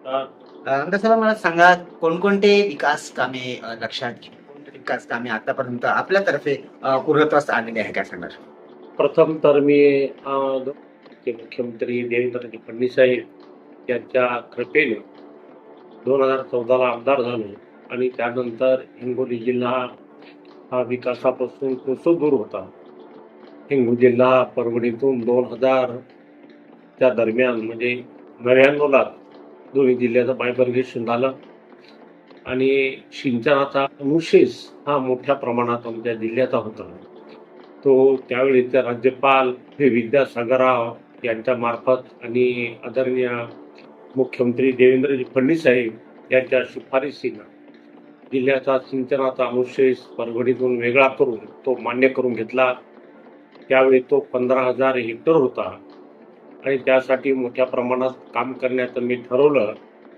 तसं मला सांगा कोणकोणते विकास कामे लक्षात घेऊन कोणते विकास कामे आतापर्यंत आपल्यातर्फे पूर्णत्वास आणलेली आहे काय सांगणार? प्रथम तर मी ते मुख्यमंत्री देवेंद्र फडणवीस साहेब यांच्या कृपेने 2014ला आमदार झालो आणि त्यानंतर हिंगोली जिल्हा हा विकासापासून कोसो दूर होता. हिंगोली जिल्हा परभणीतून 2000च्या दरम्यान म्हणजे 99ला दोन्ही जिल्ह्याचं बायबर्गेशन झालं आणि सिंचनाचा अनुशेष हा मोठ्या प्रमाणात आमच्या जिल्ह्याचा होता. तो त्यावेळीचे राज्यपाल हे विद्यासागर यांच्या मार्फत आणि आदरणीय मुख्यमंत्री देवेंद्रजी फडणवीस साहेब यांच्या शिफारशीनं जिल्ह्याचा सिंचनाचा अनुशेष परभणीतून वेगळा करून तो मान्य करून घेतला. त्यावेळी तो 15,000 हेक्टर होता आणि त्यासाठी मोठ्या प्रमाणात काम करण्याचं मी ठरवलं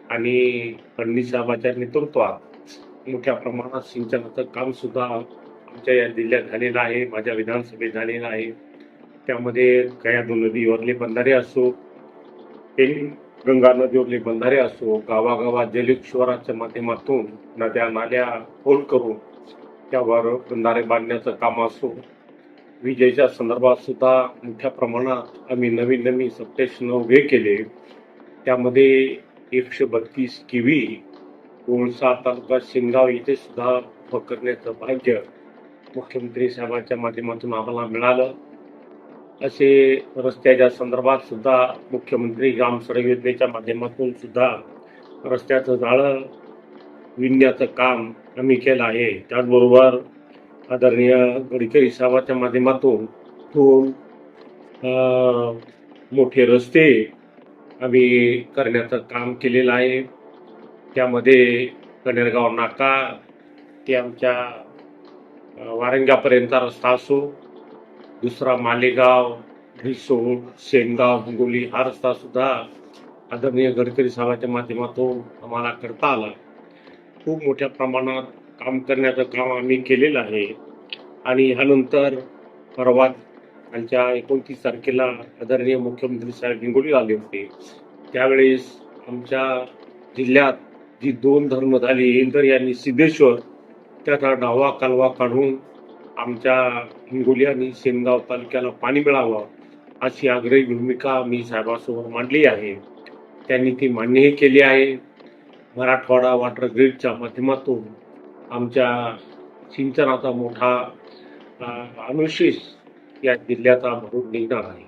आणि फडणवीस साहेबांच्या नेतृत्वात मोठ्या प्रमाणात सिंचनाचं काम सुद्धा आमच्या या जिल्ह्यात झालेलं आहे, माझ्या विधानसभेत झालेलं आहे. त्यामध्ये कयाधू नदीवरले बंधारे असो, गंगा नदीवरले बंधारे असो, गावागावात जलयुक्तशिवाराच्या माध्यमातून नद्या नाल्या खोल करून त्यावर बंधारे बांधण्याचं काम असो, विजेच्या संदर्भात सुद्धा मोठ्या प्रमाणात आम्ही नवीन सबस्टेशन उभे केले. त्यामध्ये 132 केव्ही कोळसा तालुका शेनगाव इथे सुद्धा उभं करण्याचं भाग्य मुख्यमंत्री साहेबांच्या माध्यमातून आम्हाला मिळालं. असे रस्त्याच्या संदर्भात सुद्धा मुख्यमंत्री ग्राम सडक योजनेच्या माध्यमातून सुद्धा रस्त्याचं जाळं विणण्याचं काम आम्ही केलं आहे. त्याचबरोबर आदरणीय गडकरी साहेबांच्या माध्यमातून दोन मोठे रस्ते आम्ही करण्याचं काम केलेलं आहे. त्यामध्ये कनेरगाव नाका ते आमच्या वारंग्यापर्यंतचा रस्ता असो, दुसरा मालेगाव, रिसोड, शेनगाव, हिंगोली हा रस्ता सुद्धा आदरणीय गडकरी साहेबांच्या माध्यमातून आम्हाला करता आला. खूप मोठ्या प्रमाणात काम करण्याचं काम आम्ही केलेलं आहे. आणि ह्यानंतर परवा आमच्या 29 तारखेला आदरणीय मुख्यमंत्री साहेब हिंगोली आले होते. त्यावेळेस आमच्या जिल्ह्यात जी 2 धरण झाली, इंदर आणि सिद्धेश्वर, त्याचा डावा कालवा काढून आमच्या हिंगोली आणि शेनगाव तालुक्याला पाणी मिळावं अशी आग्रही भूमिका मी साहेबांसमोर मांडली आहे. त्यांनी ती मान्यही केली आहे. मराठवाडा वॉटर ग्रीडच्या माध्यमातून आमच्या सिंचनाचा मोठा अनुशेष या जिल्ह्याचा भरून निघणार आहे.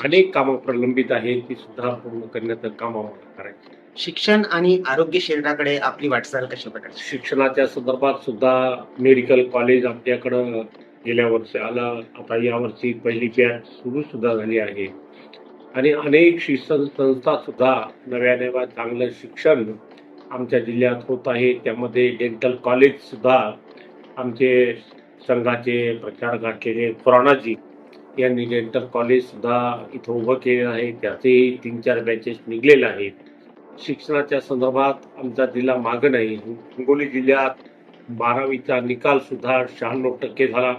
अनेक कामं प्रलंबित आहेत, ती सुद्धा पूर्ण करण्याचं काम आम्हाला करायचं. शिक्षण आणि आरोग्य क्षेत्राकडे आपली वाटचाल कशा प्रकारची? शिक्षणाच्या संदर्भात सुद्धा मेडिकल कॉलेज आमच्याकडं गेल्या वर्षी आलं, आता यावर्षी पहिली बॅच सुरू सुद्धा झाली आहे आणि अनेक शिक्षण संस्था सुद्धा नव्याने चांगलं शिक्षण आमच्या जिल्ह्यात होत आहे. त्यामध्ये डेंटल कॉलेज सुद्धा आमचे संघाचे प्रचारक असलेले खुरानाजी यांनी डेंटल कॉलेज सुद्धा इथं उभं केलेलं आहे. त्याचेही 3-4 बॅचेस निघलेले आहेत. शिक्षणाच्या संदर्भात आमचा जिल्हा मागं नाही. हिंगोली जिल्ह्यात 12वीचा निकाल सुद्धा 96% झाला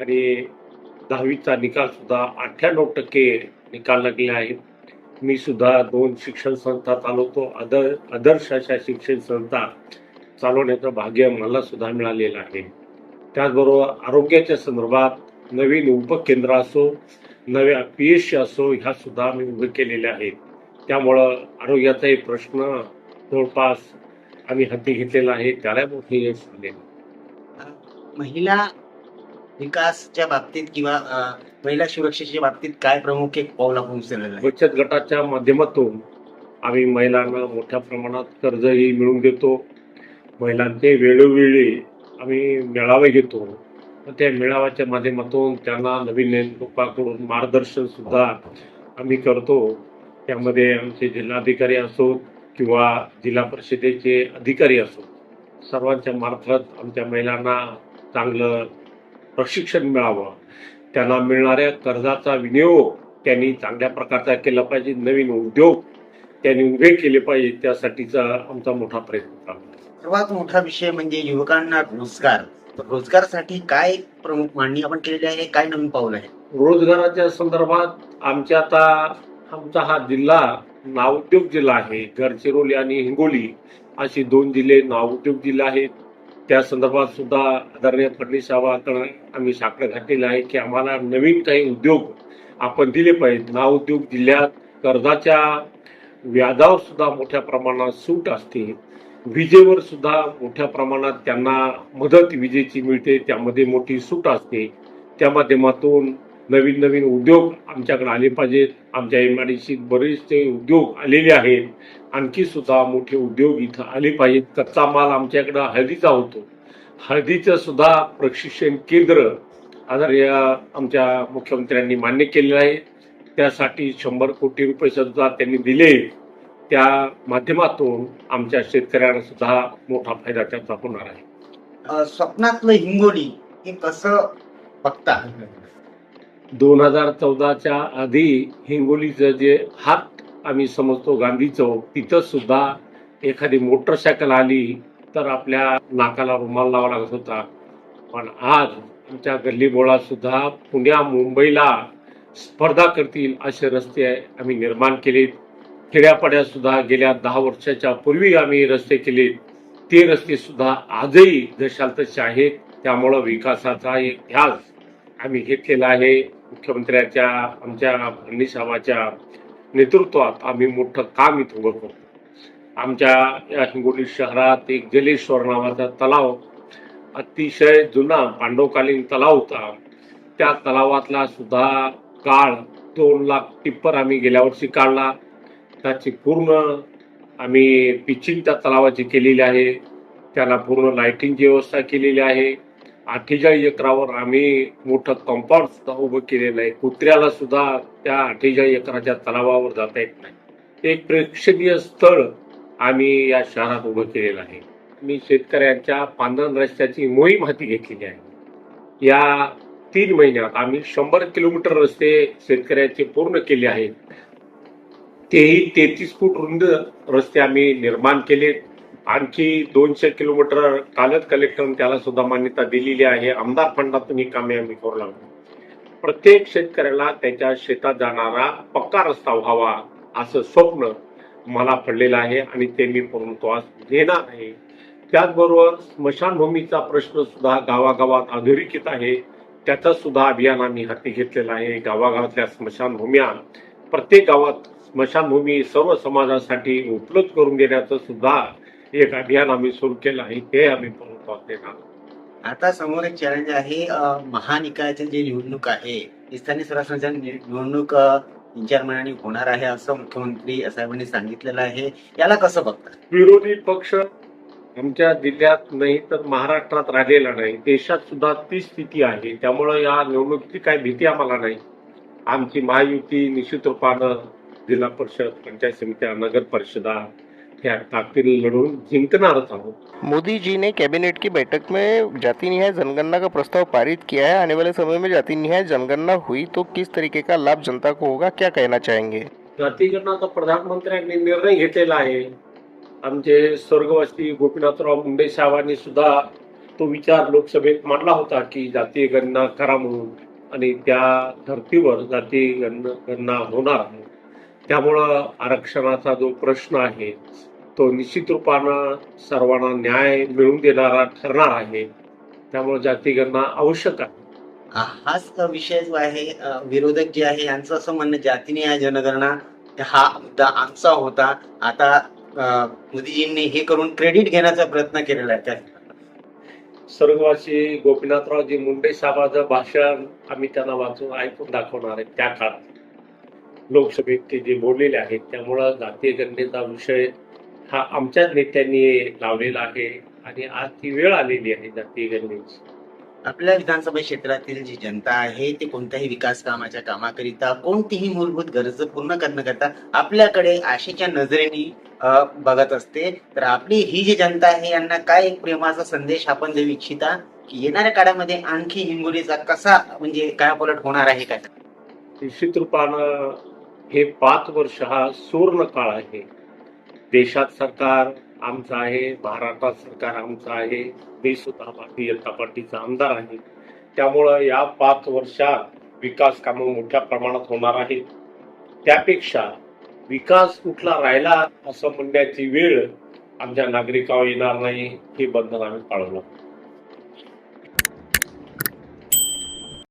आणि 10वीचा निकाल सुद्धा 98% निकाल लागले आहेत. मी सुद्धा 2 शिक्षण संस्था चालवतो. आदर्श अशा शिक्षण संस्था चालवण्याचं भाग्य मला सुद्धा मिळालेलं आहे. त्याचबरोबर आरोग्याच्या संदर्भात नवीन उपकेंद्र असो, नव्या PSC असो, ह्या सुद्धा आम्ही उभे केलेल्या आहेत. त्यामुळं आरोग्याचाही प्रश्न जवळपास आम्ही हाती घेतलेला आहे. त्याला मोठे यश आलेलं. महिला विकासच्या बाबतीत किंवा महिला सुरक्षेच्या बाबतीत काय प्रमुख एक पाऊल आपण उचललेलं आहे? बचत गटाच्या माध्यमातून आम्ही महिलांना मोठ्या प्रमाणात कर्जही मिळवून देतो. महिलांचे वेळोवेळी आम्ही मेळावे घेतो. त्या मेळाव्याच्या माध्यमातून त्यांना नवीन लोकांकडून मार्गदर्शन सुद्धा आम्ही करतो. त्यामध्ये आमचे जिल्हाधिकारी असो किंवा जिल्हा परिषदेचे अधिकारी असो, सर्वांच्या मार्फत आमच्या महिलांना चांगलं प्रशिक्षण मिळावं. त्यांना मिळणाऱ्या कर्जाचा विनियोग त्यांनी चांगल्या प्रकारचा केला पाहिजे. नवीन उद्योग त्यांनी उभे केले पाहिजे, त्यासाठीचा आमचा मोठा प्रयत्न चालू आहे. सर्वात मोठा विषय म्हणजे युवकांना रोजगार. रोजगारासाठी काय प्रमुख मागणी आपण केलेली आहे, काय नवीन पाऊल आहे? रोजगाराच्या संदर्भात आमचा हा जिल्हा नावउद्योग जिल्हा आहे. गडचिरोली आणि हिंगोली असे 2 जिल्हे नावउद्योग जिल्हे आहेत. त्या संदर्भात सुद्धा आदरणीय फडणवीस साहेबांकडे आम्ही साकडं घातलेलं आहे की आम्हाला नवीन काही उद्योग आपण दिले पाहिजेत. नावउद्योग जिल्ह्यात कर्जाच्या व्याजावर सुद्धा मोठ्या प्रमाणात सूट असते. विजेवर सुद्धा मोठ्या प्रमाणात त्यांना मदत विजेची मिळते, त्यामध्ये मोठी सूट असते. त्या माध्यमातून नवीन नवीन उद्योग आमच्याकडे आले पाहिजेत. आमच्या एमआयडीसीत बरेचसे उद्योग आलेले आहेत. आणखी सुद्धा मोठे उद्योग इथं आले पाहिजेत. कच्चा माल आमच्याकडं हळदीचा होतो. हळदीचं सुद्धा प्रशिक्षण केंद्र आदरणीय आमच्या मुख्यमंत्र्यांनी मान्य केलेलं आहे. त्यासाठी 100 कोटी रुपये सुद्धा त्यांनी दिले. त्या माध्यमातून आमच्या शेतकऱ्यांना सुद्धा मोठा फायदा त्याचा होणार आहे. स्वप्नातलं हिंगोली हे कसं बघता? 2014च्या आधी हिंगोलीचं जे हात आम्ही समजतो गांधी चौक, तिथं सुद्धा एखादी मोटरसायकल आली तर आपल्या नाकाला रुमाल लावा लागत होता. पण आज आमच्या गल्लीबोळात सुद्धा पुण्या मुंबईला स्पर्धा करतील असे रस्ते आम्ही निर्माण केलेत. खेड्यापाड्यात सुद्धा गेल्या 10 वर्षाच्या पूर्वी आम्ही रस्ते केलेत. ते रस्ते सुद्धा आजही जशाल तसे आहेत. त्यामुळं विकासाचा एक ध्यास आम्ही घेतलेला आहे. मुख्यमंत्र्यांच्या आमच्या फडणवीस साहेबांच्या नेतृत्वात आम्ही मोठं काम इथं उभं करतो. आमच्या या हिंगोली शहरात एक जलेश्वर नावाचा तलाव अतिशय जुना पांडवकालीन तलाव होता. त्या तलावातला सुद्धा काळ 2 लाख टिप्पर आम्ही गेल्या वर्षी काढला. त्याची पूर्ण आम्ही पिचिंग त्या तलावाची केलेली आहे. त्याला पूर्ण लाईटिंगची व्यवस्था केलेली आहे. 48 एकरावर आम्ही मोठं कंपाऊंड सुद्धा उभं केलेलं आहे. कुत्र्याला सुद्धा त्या 48 एकराच्या तलावावर जाता येत नाही. एक प्रेक्षणीय स्थळ आम्ही या शहरात उभं केलेलं आहे. मी शेतकऱ्यांच्या पांढरण रस्त्याची मोहीम हाती घेतलेली आहे. या 3 महिन्यात आम्ही 100 किलोमीटर रस्ते शेतकऱ्यांचे पूर्ण केले आहेत. तेही 33 फूट रुंद रस्ते आम्ही निर्माण केले. आणखी 200 किलोमीटर कालच कलेक्टरने त्याला सुद्धा मान्यता दिलेली आहे. आमदार फंडातून ही कामे आम्ही करू लागलो. प्रत्येक शेतकऱ्याला त्याच्या शेतात जाणारा पक्का रस्ता व्हावा असं स्वप्न मला पडलेलं आहे आणि ते मी पूर्णत्वास नेणार आहे. त्याचबरोबर स्मशानभूमीचा प्रश्न सुद्धा गावागावात अधोरेखित आहे. त्याचं सुद्धा अभियान आम्ही हाती घेतलेलं आहे. गावागावातल्या स्मशानभूम्या प्रत्येक गावात स्मशानभूमी सर्व समाजासाठी उपलब्ध करून देण्याचं सुद्धा एक अभियान आम्ही सुरू केलं आहे. ते आम्ही पूर्णत्वास देणार. आता समोर एक चॅलेंज आहे. महानिकायची जी निवडणूक आहे, स्थानिक स्वराज्याच्या निवडणूक 3-4 महिन्यांनी होणार आहे असं मुख्यमंत्री साहेबांनी सांगितलेलं आहे. याला कसं बघता? विरोधी पक्ष आमच्या जिल्ह्यात नाही तर महाराष्ट्रात राहिलेला नाही. देशात सुद्धा ती स्थिती आहे. त्यामुळं या निवडणुकीची काही भीती आम्हाला नाही. आमची महायुती निश्चित रूपानं जिल्हा परिषद, पंचायत समित्या, नगर परिषदा ह्या ताकदीने लढून जिंकणारच आहोत. मोदी जी ने कैबिनेट की बैठक में जाति न्याय जनगणना का प्रस्ताव पारित किया है. आने वाले समय में जाति न्याय जनगणना हुई तो किस तरीके का लाभ जनता को होगा, क्या कहना चाहेंगे? जातीगणनाचा प्रधानमंत्र्यांनी निर्णय घेतलेला आहे. आमचे स्वर्गवासी गोपीनाथराव मुंडे साहेबांनी सुद्धा तो विचार लोकसभेत मांडला होता की जातीय गणना करा म्हणून, आणि त्या धर्तीवर जातीय गणना होणार आहे. त्यामुळं आरक्षणाचा जो प्रश्न आहे तो निश्चित रूपानं सर्वांना न्याय मिळवून देणारा ठरणार आहे. त्यामुळे जाती गणना आवश्यक आहे. हाच विषय जो आहे, विरोधक जे आहे यांचं असं म्हणणं, जातीने या जनगणना हा मुद्दा आमचा होता, आता मोदीजींनी हे करून क्रेडिट घेण्याचा प्रयत्न केलेला आहे. स्वर्गवासी गोपीनाथरावजी मुंडे साहेबांचं भाषण आम्ही त्यांना वाचून ऐकून दाखवणार आहे. त्या काळात लोकसभेत ते जे बोललेले आहेत. त्यामुळं जातीय गणनेचा विषय हा आमच्याच नेत्यांनी लावलेला आहे आणि आज ती वेळ आलेली आहे जातीय गणनेची. आपल्या विधानसभा क्षेत्रातील जी जनता आहे ते कोणत्याही विकास कामाच्या कामाकरिता, कोणतीही मूलभूत गरज पूर्ण करण्याकरता आपल्याकडे आशेच्या नजरेने बघत असते. तर आपली ही जी जनता आहे यांना काय एक प्रेमाचा संदेश आपण देऊ इच्छिता की येणाऱ्या काळामध्ये आणखी हिंगोलीचा कसा म्हणजे कायापालट होणार आहे काय? निश्चित रूपानं हे 5 वर्ष हा सुवर्ण काळ आहे. देशात सरकार आमचं आहे, महाराष्ट्रात सरकार आमचं आहे. मी सुद्धा भारतीय जनता पार्टीचा आमदार आहे. त्यामुळं या 5 वर्षात विकास कामं मोठ्या प्रमाणात होणार आहेत. त्यापेक्षा विकास कुठला राहिला असं म्हणण्याची वेळ आमच्या नागरिकावर येणार नाही, हे बंधन आम्ही पाळलं.